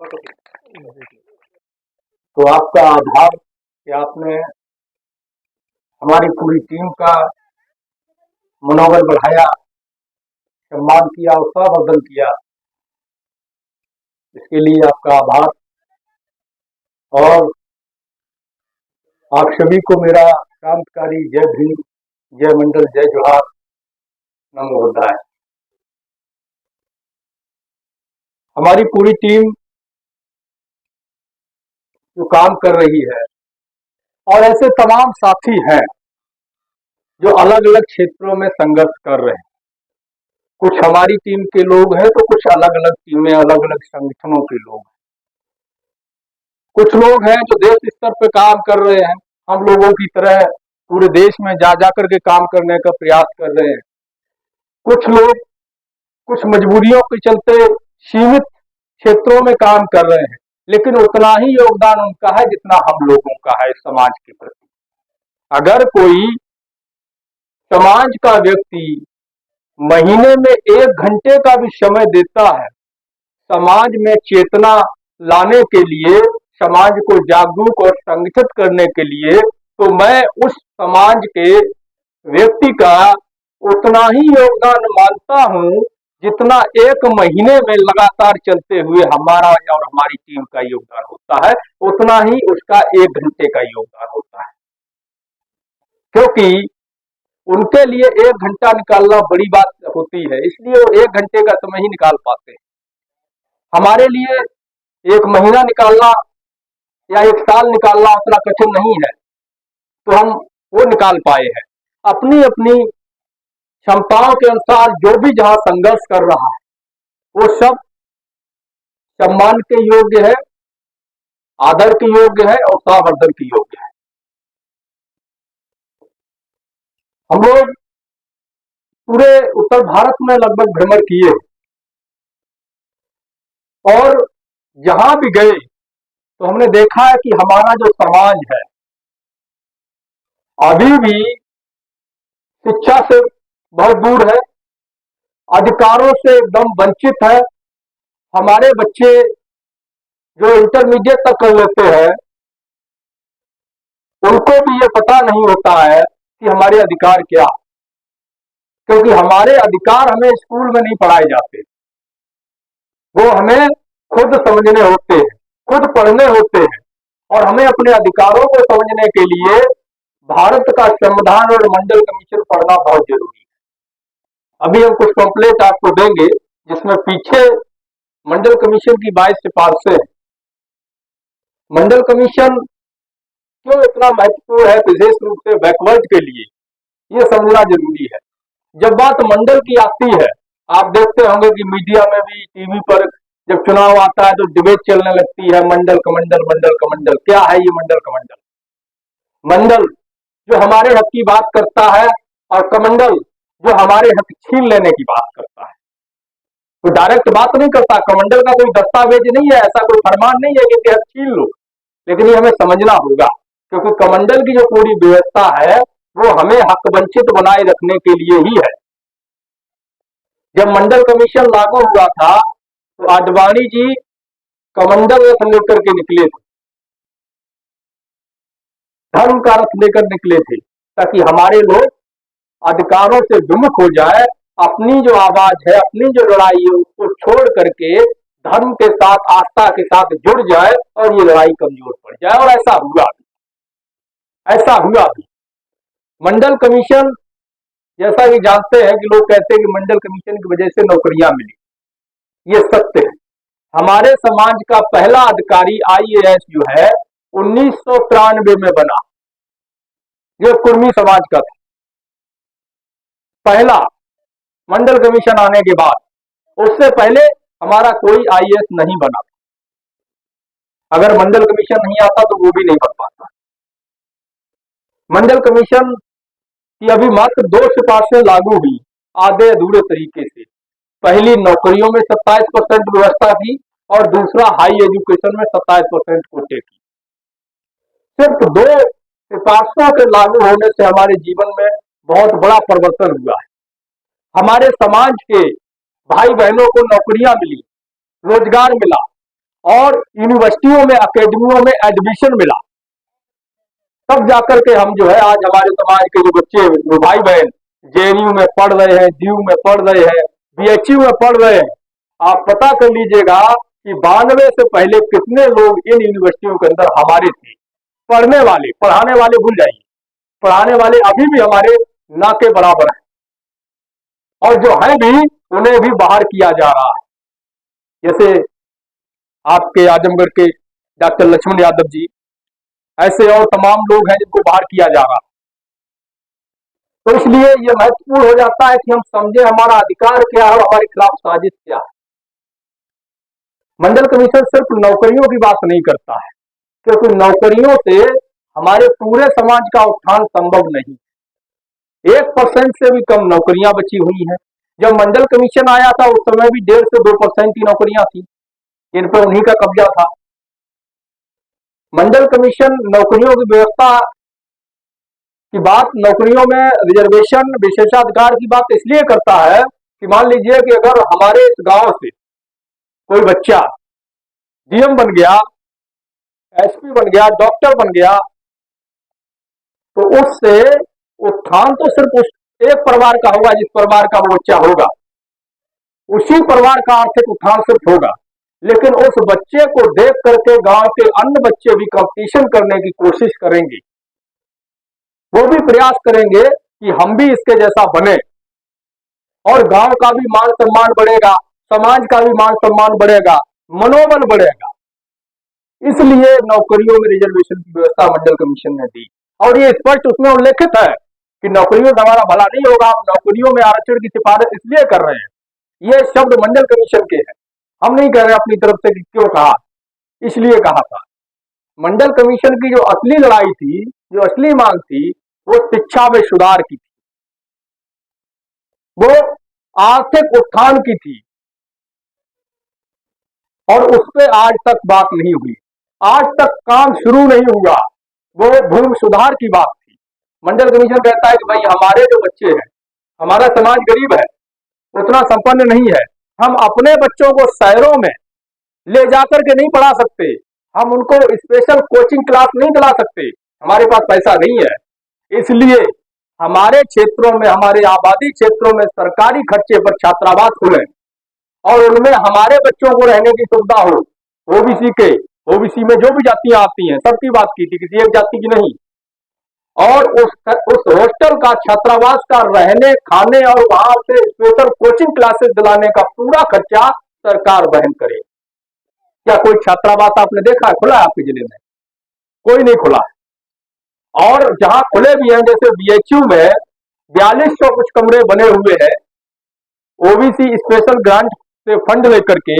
तो आपका आभार कि आपने हमारी पूरी टीम का मनोबल बढ़ाया, सम्मान किया, उत्साहवर्धन किया। इसके लिए आपका आभार। और आप सभी को मेरा क्रांतिकारी जय भीम, जय मंडल, जय जोहार, नमो बुद्धाय। हमारी पूरी टीम जो काम कर रही है और ऐसे तमाम साथी हैं जो अलग अलग क्षेत्रों में संघर्ष कर रहे हैं। कुछ हमारी टीम के लोग हैं तो कुछ अलग अलग टीमें, अलग अलग संगठनों के लोग हैं। कुछ लोग हैं जो देश स्तर पे काम कर रहे हैं, हम लोगों की तरह पूरे देश में जा जाकर के काम करने का प्रयास कर रहे हैं। कुछ लोग कुछ मजबूरियों के चलते सीमित क्षेत्रों में काम कर रहे हैं, लेकिन उतना ही योगदान उनका है जितना हम लोगों का है समाज के प्रति। अगर कोई समाज का व्यक्ति महीने में 1 घंटे का भी समय देता है समाज में चेतना लाने के लिए, समाज को जागरूक और संगठित करने के लिए, तो मैं उस समाज के व्यक्ति का उतना ही योगदान मानता हूं जितना 1 महीने में लगातार चलते हुए हमारा और हमारी टीम का योगदान होता है, उतना ही उसका 1 घंटे का योगदान होता है। क्योंकि उनके लिए 1 घंटा निकालना बड़ी बात होती है, इसलिए वो 1 घंटे का समय ही निकाल पाते हैं। हमारे लिए 1 महीना निकालना या 1 साल निकालना उतना कठिन नहीं है, तो हम वो निकाल पाए हैं। अपनी अपनी क्षमताओं के अनुसार जो भी जहां संघर्ष कर रहा है वो सब सम्मान के योग्य है, आदर के योग्य है और उत्साहवर्धन के योग्य है। हम लोग पूरे उत्तर भारत में लगभग भ्रमण किए और जहां भी गए तो हमने देखा है कि हमारा जो समाज है अभी भी शिक्षा से बहुत दूर है, अधिकारों से एकदम वंचित है। हमारे बच्चे जो इंटरमीडिएट तक कर लेते हैं उनको भी ये पता नहीं होता है कि हमारे अधिकार क्या है, क्योंकि हमारे अधिकार हमें स्कूल में नहीं पढ़ाए जाते, वो हमें खुद समझने होते हैं, खुद पढ़ने होते हैं। और हमें अपने अधिकारों को समझने के लिए भारत का संविधान और मंडल कमीशन पढ़ना बहुत जरूरी है। अभी हम कुछ पम्पलेट आपको देंगे जिसमें पीछे मंडल कमीशन की 22 सिफारिशें हैं। मंडल कमीशन क्यों इतना महत्वपूर्ण है, विशेष रूप से बैकवर्ड के लिए, ये समझना जरूरी है। जब बात मंडल की आती है, आप देखते होंगे कि मीडिया में भी, टीवी पर जब चुनाव आता है तो डिबेट चलने लगती है, मंडल कमंडल, मंडल कमंडल। क्या है ये मंडल कमंडल? मंडल जो हमारे हक की बात करता है और कमंडल जो हमारे हक छीन लेने की बात करता है। तो डायरेक्ट बात नहीं करता, कमंडल का कोई दस्तावेज नहीं है, ऐसा कोई फरमान नहीं है कि हक छीन लो, लेकिन ये हमें समझना होगा, क्योंकि कमंडल की जो पूरी व्यवस्था है वो हमें हक वंचित बनाए रखने के लिए ही है। जब मंडल कमीशन लागू हुआ था तो आडवाणी जी कमंडल रथ लेकर के निकले थे, धर्म का रथ लेकर निकले थे, ताकि हमारे लोग अधिकारों से विमुख हो जाए, अपनी जो आवाज है, अपनी जो लड़ाई है उसको छोड़ करके धर्म के साथ, आस्था के साथ जुड़ जाए और ये लड़ाई कमजोर पड़ जाए। और ऐसा हुआ भी। मंडल कमीशन, जैसा कि जानते हैं कि लोग कहते हैं कि मंडल कमीशन की वजह से नौकरियां मिली, ये सत्य है। हमारे समाज का पहला अधिकारी IAS जो है 1993 में बना, जो कुर्मी समाज का था। पहला मंडल कमीशन आने के बाद, उससे पहले हमारा कोई IAS नहीं बना। अगर मंडल कमीशन नहीं आता तो वो भी नहीं बन पाता। मंडल कमीशन की अभी मात्र 2 सिफारिशें लागू हुई, आधे अधूरे तरीके से। पहली, नौकरियों में 27% व्यवस्था की, और दूसरा, हाई एजुकेशन में 27% कोटे की। सिर्फ 2 सिफारिशों के लागू होने से हमारे जीवन में बहुत बड़ा परिवर्तन हुआ है। हमारे समाज के भाई बहनों को नौकरियां मिली, रोजगार मिला, और यूनिवर्सिटियों में, अकेडमियों में एडमिशन मिला, तब जाकर के हम जो है आज हमारे समाज के जो बच्चे, जो भाई बहन जेएनयू में पढ़ रहे हैं, डीयू में पढ़ रहे हैं, बीएचयू में पढ़ रहे हैं। आप पता कर लीजिएगा कि 92 से पहले कितने लोग इन यूनिवर्सिटियों के अंदर हमारे थे, पढ़ने वाले, पढ़ाने वाले भूल जाइए, पढ़ाने वाले अभी भी हमारे ना के बराबर है, और जो है भी उन्हें भी बाहर किया जा रहा है। जैसे आपके आजमगढ़ के डॉक्टर लक्ष्मण यादव जी, ऐसे और तमाम लोग हैं जिनको बाहर किया जा रहा है। तो इसलिए ये महत्वपूर्ण हो जाता है कि हम समझे हमारा अधिकार क्या है और हमारे खिलाफ साजिश क्या है। मंडल कमीशन सिर्फ नौकरियों की बात नहीं करता है, क्योंकि नौकरियों से हमारे पूरे समाज का उत्थान संभव नहीं। 1% से भी कम नौकरियां बची हुई हैं। जब मंडल कमीशन आया था उस समय भी 1.5 से 2% की नौकरियां थी, इन पर उन्हीं का कब्जा था। मंडल कमीशन नौकरियों की व्यवस्था की बात, नौकरियों में रिजर्वेशन, विशेषाधिकार की बात इसलिए करता है कि मान लीजिए कि अगर हमारे इस गांव से कोई बच्चा डीएम बन गया, एसपी बन गया, डॉक्टर बन गया, तो उससे उत्थान तो सिर्फ उस एक परिवार का होगा, जिस परिवार का वो बच्चा होगा, उसी परिवार का आर्थिक उत्थान सिर्फ होगा। लेकिन उस बच्चे को देख करके गांव के अन्य बच्चे भी कंपटीशन करने की कोशिश करेंगे, वो भी प्रयास करेंगे कि हम भी इसके जैसा बने, और गांव का भी मान सम्मान बढ़ेगा, समाज का भी मान सम्मान बढ़ेगा, मनोबल बढ़ेगा। इसलिए नौकरियों में रिजर्वेशन की व्यवस्था मंडल कमीशन ने दी, और ये स्पष्ट उसमें उल्लेखित है कि नौकरियों से हमारा भला नहीं होगा, हम नौकरियों में आरक्षण की सिफारिश इसलिए कर रहे हैं। ये शब्द मंडल कमीशन के हैं, हम नहीं कह रहे अपनी तरफ से कि क्यों कहा, इसलिए कहा था। मंडल कमीशन की जो असली लड़ाई थी, जो असली मांग थी, वो शिक्षा में सुधार की थी, वो आर्थिक उत्थान की थी, और उस पर आज तक बात नहीं हुई, आज तक काम शुरू नहीं हुआ। वो भूमि सुधार की बात थी। मंडल कमीशन कहता है कि भाई हमारे जो बच्चे हैं, हमारा समाज गरीब है, उतना संपन्न नहीं है, हम अपने बच्चों को शहरों में ले जाकर के नहीं पढ़ा सकते, हम उनको स्पेशल कोचिंग क्लास नहीं दिला सकते, हमारे पास पैसा नहीं है। इसलिए हमारे क्षेत्रों में, हमारे आबादी क्षेत्रों में सरकारी खर्चे पर छात्रावास खुले, और उनमें हमारे बच्चों को रहने की सुविधा हो। ओबीसी में जो भी जातियां आती हैं, सबकी बात की थी, किसी एक जाति की नहीं। और उस हॉस्टल का, छात्रावास का रहने, खाने और वहां से स्पेशल कोचिंग क्लासेस दिलाने का पूरा खर्चा सरकार वहन करे। क्या कोई छात्रावास आपने देखा है खुला है आपके जिले में? कोई नहीं खुला है। और जहां खुले भी हैं, जैसे बीएचयू में 4200 कुछ कमरे बने हुए हैं, ओबीसी स्पेशल ग्रांट से फंड लेकर के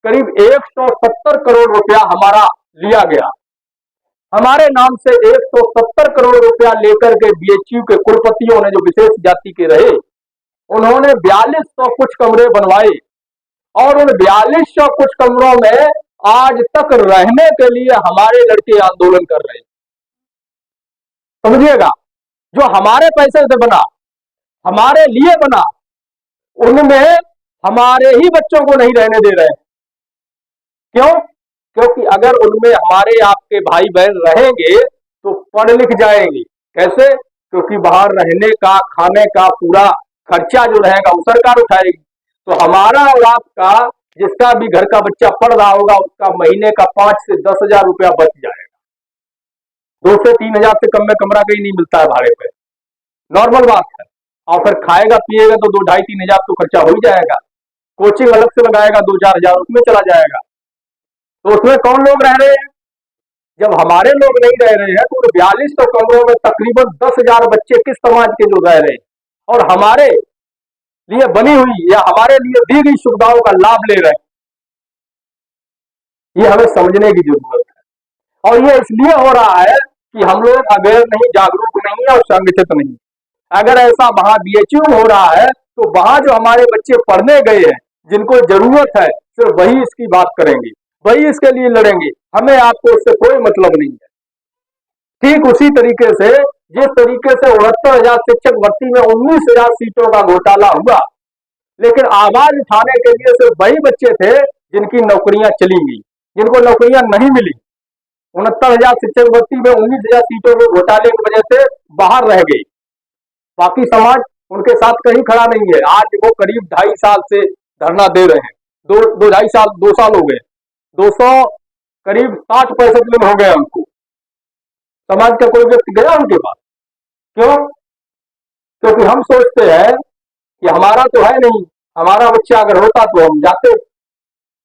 करीब 170 करोड़ रुपया हमारा लिया गया। हमारे नाम से 170 करोड़ रुपया लेकर के बीएचयू के कुलपतियों ने, जो विशेष जाति के रहे, उन्होंने 4200 कुछ कमरे बनवाए, और उन 4200 कुछ कमरों में आज तक रहने के लिए हमारे लड़के आंदोलन कर रहे हैं। समझिएगा, जो हमारे पैसे से बना, हमारे लिए बना, उनमें हमारे ही बच्चों को नहीं रहने दे रहे हैं। क्यों? क्योंकि अगर उनमें हमारे आपके भाई बहन रहेंगे तो पढ़ लिख जाएंगे। कैसे? क्योंकि बाहर रहने का, खाने का पूरा खर्चा जो रहेगा वो सरकार उठाएगी। तो हमारा और आपका, जिसका भी घर का बच्चा पढ़ रहा होगा, उसका महीने का 5 से 10 हजार रुपया बच जाएगा। 2 से 3 हजार से कम में कमरा कहीं नहीं मिलता है भाड़े पे, नॉर्मल बात है। और फिर खाएगा पिएगा तो 2, 2.5, 3 हजार तो खर्चा हो ही जाएगा। कोचिंग अलग से लगाएगा, 2-4 हजार उसमें चला जाएगा। तो उसमें कौन लोग रह रहे हैं? जब हमारे लोग नहीं रह रहे हैं, तो 4200 कमरों में तकरीबन 10,000 बच्चे किस समाज के जो रह रहे हैं, और हमारे लिए बनी हुई या हमारे लिए दी गई सुविधाओं का लाभ ले रहे हैं। ये हमें समझने की जरूरत है। और ये इसलिए हो रहा है कि हम लोग अवेयर नहीं, जागरूक नहीं है और संगठित नहीं। अगर ऐसा वहां बीएचयू हो रहा है, तो वहां जो हमारे बच्चे पढ़ने गए हैं, जिनको जरूरत है, सिर्फ वही इसकी बात करेंगे, वही इसके लिए लड़ेंगे। हमें आपको इससे कोई मतलब नहीं है। ठीक उसी तरीके से, जिस तरीके से 69,000 शिक्षक भर्ती में 19,000 सीटों का घोटाला हुआ, लेकिन आवाज उठाने के लिए सिर्फ वही बच्चे थे जिनकी नौकरियां चली गई। जिनको नौकरियां नहीं मिली, 69,000 शिक्षक भर्ती में 19,000 सीटों के घोटाले की वजह से बाहर रह गई। बाकी समाज उनके साथ कहीं खड़ा नहीं है। आज वो करीब 2.5 साल से धरना दे रहे हैं। दो ढाई साल 2 साल हो गए। 200 करीब 60-65 दिन हो गए उनको। समाज का कोई व्यक्ति गया उनके पास? क्यों? क्योंकि हम सोचते हैं कि हमारा तो है नहीं, हमारा बच्चा अगर होता तो हम जाते।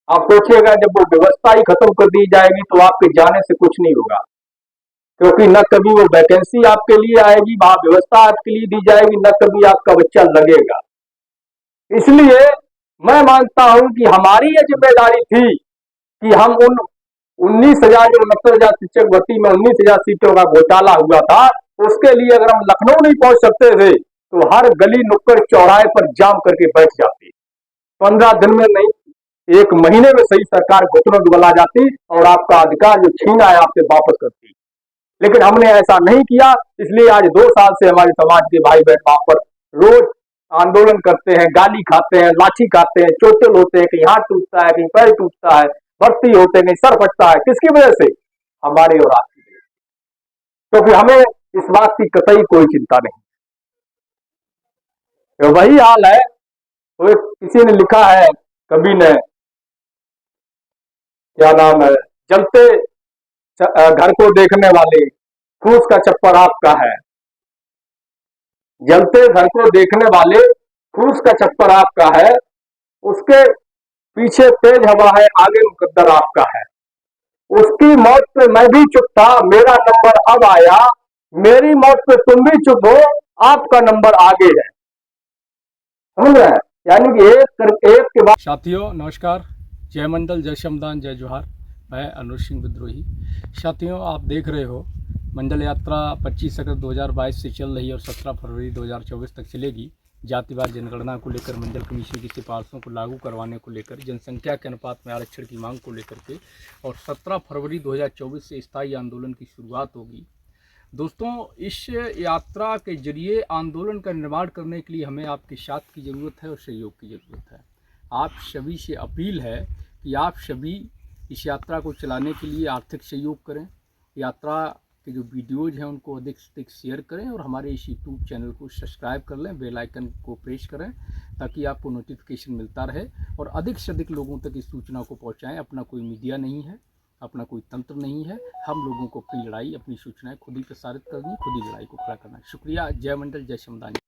आप सोचिएगा, जब वो व्यवस्था ही खत्म कर दी जाएगी तो आपके जाने से कुछ नहीं होगा, क्योंकि न कभी वो वैकेंसी आपके लिए आएगी, वहां व्यवस्था आपके लिए दी जाएगी, न कभी आपका बच्चा लगेगा। इसलिए मैं मानता हूं कि हमारी ये जिम्मेदारी थी कि हम उन 19,000 जो 69,000 शिक्षक भर्ती में 19,000 सीटों का घोटाला हुआ था, उसके लिए अगर हम लखनऊ नहीं पहुंच सकते थे तो हर गली नुक्कड़ चौराहे पर जाम करके बैठ जाते। 15 दिन में नहीं, 1 महीने में सही सरकार घुटनों की बल आ जाती और आपका अधिकार जो छीना है आपसे वापस करती। लेकिन हमने ऐसा नहीं किया। इसलिए आज 2 साल से हमारे समाज के भाई बहन वहां पर रोज आंदोलन करते हैं, गाली खाते हैं, लाठी खाते हैं, चोटिल होते हैं, कहीं हाथ टूटता है, कहीं पैर टूटता है, भर्ती होते हैं, कहीं सर फटता है। किसकी वजह से? हमारे और आपकी वजह से। क्योंकि हमें इस बात की कतई कोई चिंता नहीं। तो वही हाल है। तो किसी ने लिखा है, कवि ने, क्या नाम है, जलते घर को देखने वाले फूस का छप्पर आपका है। जलते घर को देखने वाले फूस का छप्पर आपका है, उसके पीछे तेज हवा है, आगे मुकद्दर आपका है। उसकी मौत पे मैं भी चुप था, मेरा नंबर अब आया, मेरी मौत पे तुम भी चुप हो, आपका नंबर आगे है। समझ रहे हैं? यानी कि एक के बाद। साथियों नमस्कार, जय मंडल, जय शमदान, जय जोहार। मैं अनुज सिंह विद्रोही। साथियों, आप देख रहे हो मंडल यात्रा 25 अगस्त 2022 से चल रही है और 17 फरवरी 2024 तक चलेगी। जातिवार जनगणना को लेकर, मंडल कमीशन की सिफारिशों को लागू करवाने को लेकर, जनसंख्या के अनुपात में आरक्षण की मांग को लेकर के, और 17 फरवरी 2024 से स्थायी आंदोलन की शुरुआत होगी। दोस्तों, इस यात्रा के जरिए आंदोलन का निर्माण करने के लिए हमें आपके साथ की ज़रूरत है और सहयोग की ज़रूरत है। आप सभी से अपील है कि आप सभी इस यात्रा को चलाने के लिए आर्थिक सहयोग करें। यात्रा के जो वीडियोज़ हैं उनको अधिक से अधिक शेयर करें और हमारे इस यूट्यूब चैनल को सब्सक्राइब कर लें, बेल आइकन को प्रेस करें ताकि आपको नोटिफिकेशन मिलता रहे और अधिक से अधिक लोगों तक इस सूचना को पहुँचाएँ। अपना कोई मीडिया नहीं है, अपना कोई तंत्र नहीं है। हम लोगों को अपनी लड़ाई, अपनी सूचनाएं खुद ही प्रसारित करनी, खुद ही लड़ाई को खड़ा करना है। शुक्रिया। जय मंडल, जय शमदानी।